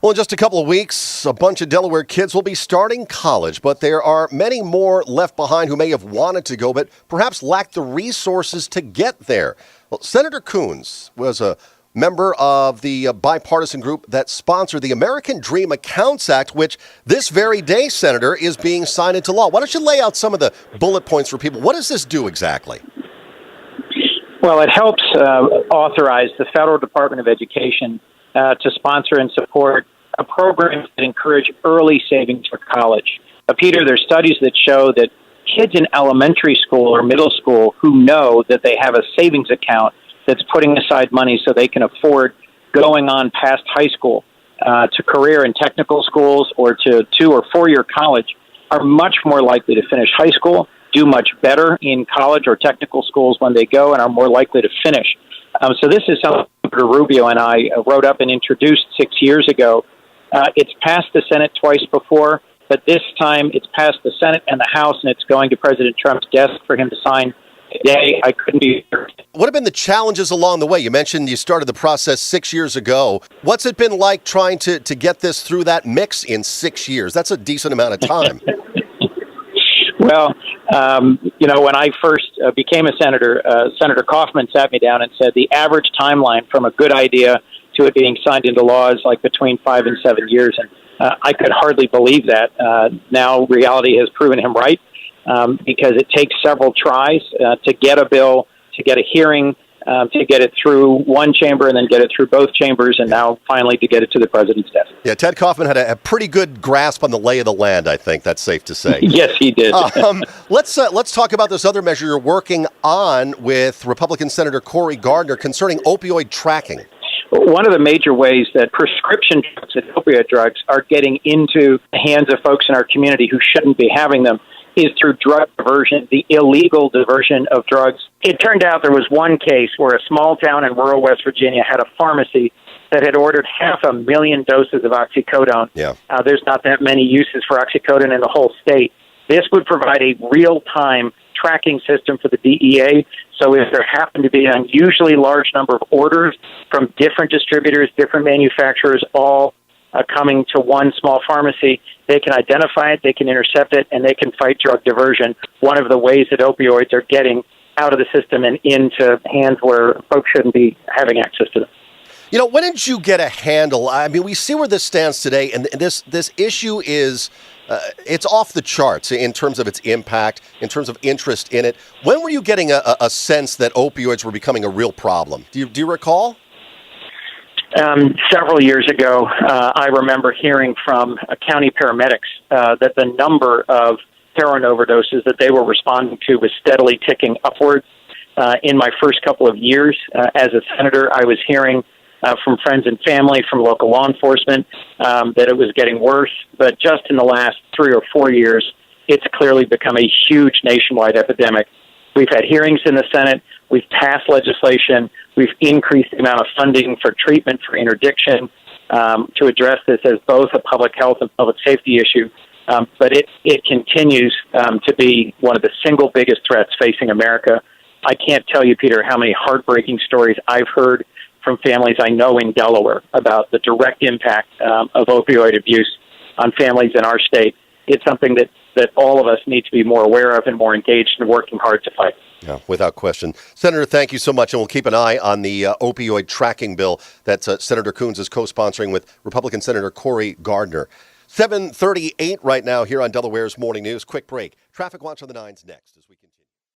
Well, in just a couple of weeks, a bunch of Delaware kids will be starting college, but there are many more left behind who may have wanted to go, but perhaps lacked the resources to get there. Well, Senator Coons was a member of the bipartisan group that sponsored the American Dream Accounts Act, which this very day, Senator, is being signed into law. Why don't you lay out some of the bullet points for people? What does this do exactly? Well, it helps authorize the Federal Department of Education to sponsor and support a program that encourage early savings for college. Peter, there are studies that show that kids in elementary school or middle school who know that they have a savings account that's putting aside money so they can afford going on past high school to career and technical schools or to 2 or 4 year college are much more likely to finish high school, do much better in college or technical schools when they go, and are more likely to finish. So this is something Rubio and I wrote up and introduced 6 years ago. It's passed the Senate twice before, but this time it's passed the Senate and the House, and it's going to President Trump's desk for him to sign today. I couldn't be here. What have been the challenges along the way? You mentioned you started the process 6 years ago. What's it been like trying to get this through that mix in 6 years? That's a decent amount of time. Well, when I first became a senator, Senator Kaufman sat me down and said the average timeline from a good idea to it being signed into law is like between 5 and 7 years. And I could hardly believe that. Now reality has proven him right because it takes several tries to get a bill, to get a hearing, to get it through one chamber and then get it through both chambers, and now finally to get it to the president's desk. Yeah, Ted Kaufman had a pretty good grasp on the lay of the land, I think that's safe to say. Yes, he did. Let's talk about this other measure you're working on with Republican Senator Cory Gardner concerning opioid tracking. One of the major ways that prescription drugs and opioid drugs are getting into the hands of folks in our community who shouldn't be having them is through drug diversion, the illegal diversion of drugs. It turned out there was one case where a small town in rural West Virginia had a pharmacy that had ordered 500,000 doses of oxycodone. Yeah. There's not that many uses for oxycodone in the whole state. This would provide a real-time tracking system for the DEA. So if there happen to be an unusually large number of orders from different distributors, different manufacturers, all coming to one small pharmacy, they can identify it, they can intercept it, and they can fight drug diversion. One of the ways that opioids are getting out of the system and into hands where folks shouldn't be having access to them. You know, when did you get a handle? I mean, we see where this stands today, and this issue is it's off the charts in terms of its impact, in terms of interest in it. When were you getting a sense that opioids were becoming a real problem? Do you recall? Several years ago, I remember hearing from county paramedics that the number of heroin overdoses that they were responding to was steadily ticking upwards. In my first couple of years as a senator, I was hearing from friends and family, from local law enforcement, that it was getting worse. But just in the last 3 or 4 years, it's clearly become a huge nationwide epidemic. We've had hearings in the Senate. We've passed legislation. We've increased the amount of funding for treatment for interdiction to address this as both a public health and public safety issue. But it continues to be one of the single biggest threats facing America. I can't tell you, Peter, how many heartbreaking stories I've heard from families I know in Delaware about the direct impact of opioid abuse on families in our state. It's something that all of us need to be more aware of and more engaged and working hard to fight. Yeah, without question. Senator, thank you so much, and we'll keep an eye on the opioid tracking bill that Senator Coons is co-sponsoring with Republican Senator Cory Gardner. 7:38 right now here on Delaware's Morning News. Quick break. Traffic Watch on the 9's next as we continue.